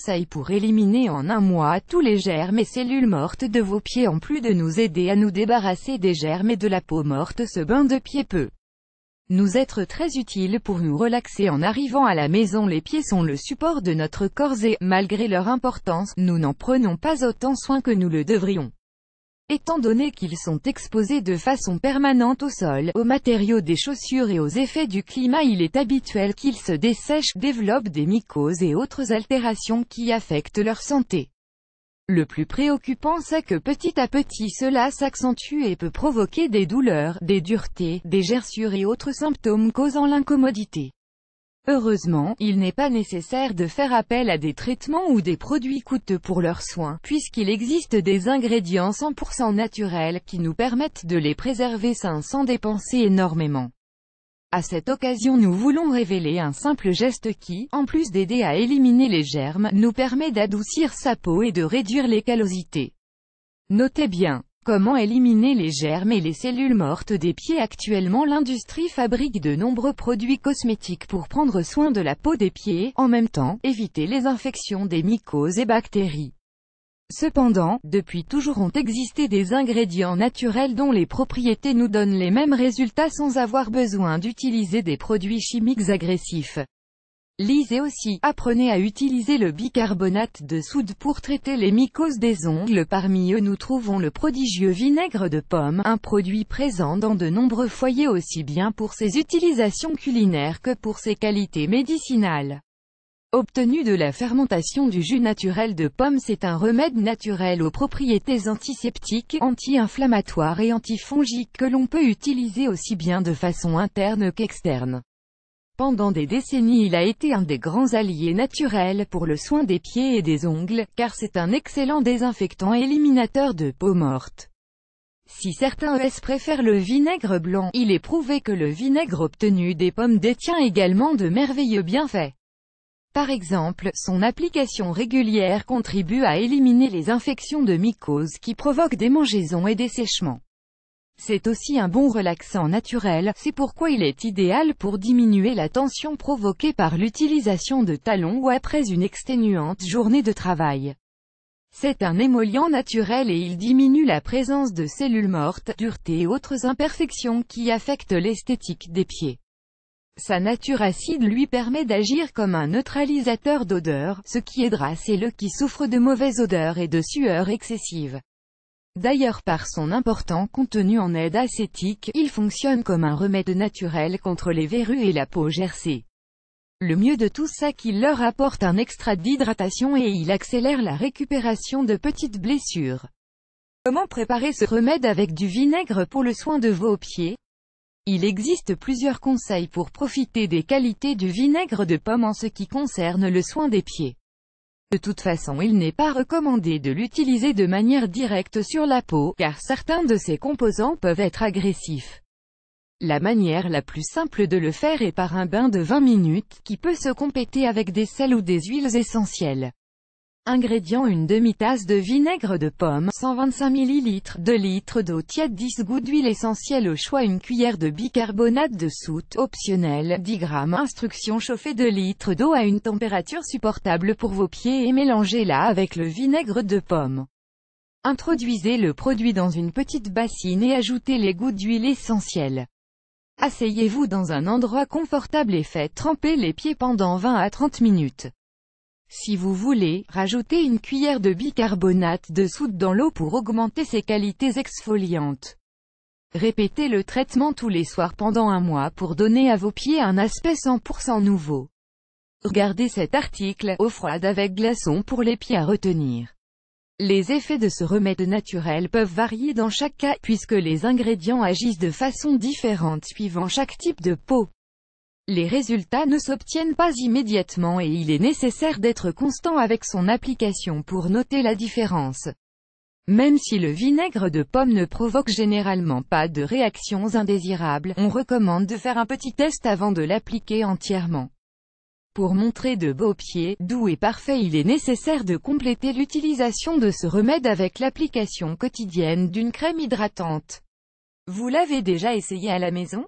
conseils pour éliminer en un mois tous les germes et cellules mortes de vos pieds. En plus de nous aider à nous débarrasser des germes et de la peau morte, ce bain de pied peut nous être très utile pour nous relaxer en arrivant à la maison. Les pieds sont le support de notre corps et, malgré leur importance, nous n'en prenons pas autant soin que nous le devrions. Étant donné qu'ils sont exposés de façon permanente au sol, aux matériaux des chaussures et aux effets du climat, il est habituel qu'ils se dessèchent, développent des mycoses et autres altérations qui affectent leur santé. Le plus préoccupant, c'est que petit à petit cela s'accentue et peut provoquer des douleurs, des duretés, des gerçures et autres symptômes causant l'incommodité. Heureusement, il n'est pas nécessaire de faire appel à des traitements ou des produits coûteux pour leurs soins, puisqu'il existe des ingrédients 100% naturels qui nous permettent de les préserver sains sans dépenser énormément. À cette occasion, nous voulons révéler un simple geste qui, en plus d'aider à éliminer les germes, nous permet d'adoucir sa peau et de réduire les callosités. Notez bien. Comment éliminer les germes et les cellules mortes des pieds? Actuellement, l'industrie fabrique de nombreux produits cosmétiques pour prendre soin de la peau des pieds, en même temps, éviter les infections des mycoses et bactéries. Cependant, depuis toujours ont existé des ingrédients naturels dont les propriétés nous donnent les mêmes résultats sans avoir besoin d'utiliser des produits chimiques agressifs. Lisez aussi, apprenez à utiliser le bicarbonate de soude pour traiter les mycoses des ongles. Parmi eux nous trouvons le prodigieux vinaigre de pomme, un produit présent dans de nombreux foyers aussi bien pour ses utilisations culinaires que pour ses qualités médicinales. Obtenu de la fermentation du jus naturel de pomme, c'est un remède naturel aux propriétés antiseptiques, anti-inflammatoires et antifongiques que l'on peut utiliser aussi bien de façon interne qu'externe. Pendant des décennies, il a été un des grands alliés naturels pour le soin des pieds et des ongles, car c'est un excellent désinfectant et éliminateur de peau morte. Si certains préfèrent le vinaigre blanc, il est prouvé que le vinaigre obtenu des pommes détient également de merveilleux bienfaits. Par exemple, son application régulière contribue à éliminer les infections de mycoses qui provoquent des mangeaisons et des séchements. C'est aussi un bon relaxant naturel, c'est pourquoi il est idéal pour diminuer la tension provoquée par l'utilisation de talons ou après une exténuante journée de travail. C'est un émollient naturel et il diminue la présence de cellules mortes, duretés et autres imperfections qui affectent l'esthétique des pieds. Sa nature acide lui permet d'agir comme un neutralisateur d'odeur, ce qui aidera celles qui souffrent de mauvaises odeurs et de sueur excessive. D'ailleurs, par son important contenu en aide acétique, il fonctionne comme un remède naturel contre les verrues et la peau gercée. Le mieux de tout, c'est qu'il leur apporte un extra d'hydratation et il accélère la récupération de petites blessures. Comment préparer ce remède avec du vinaigre pour le soin de vos pieds? Il existe plusieurs conseils pour profiter des qualités du vinaigre de pomme en ce qui concerne le soin des pieds. De toute façon, il n'est pas recommandé de l'utiliser de manière directe sur la peau, car certains de ses composants peuvent être agressifs. La manière la plus simple de le faire est par un bain de 20 minutes, qui peut se compléter avec des sels ou des huiles essentielles. Ingrédients: une demi-tasse de vinaigre de pomme, 125 ml, 2 litres d'eau tiède, 10 gouttes d'huile essentielle au choix, une cuillère de bicarbonate de soude, optionnel, 10 g. Instruction: chauffer 2 litres d'eau à une température supportable pour vos pieds et mélangez-la avec le vinaigre de pomme. Introduisez le produit dans une petite bassine et ajoutez les gouttes d'huile essentielle. Asseyez-vous dans un endroit confortable et faites tremper les pieds pendant 20 à 30 minutes. Si vous voulez, rajoutez une cuillère de bicarbonate de soude dans l'eau pour augmenter ses qualités exfoliantes. Répétez le traitement tous les soirs pendant un mois pour donner à vos pieds un aspect 100% nouveau. Regardez cet article, eau froide avec glaçons pour les pieds à retenir. Les effets de ce remède naturel peuvent varier dans chaque cas, puisque les ingrédients agissent de façon différente suivant chaque type de peau. Les résultats ne s'obtiennent pas immédiatement et il est nécessaire d'être constant avec son application pour noter la différence. Même si le vinaigre de pomme ne provoque généralement pas de réactions indésirables, on recommande de faire un petit test avant de l'appliquer entièrement. Pour montrer de beaux pieds, doux et parfaits, il est nécessaire de compléter l'utilisation de ce remède avec l'application quotidienne d'une crème hydratante. Vous l'avez déjà essayé à la maison?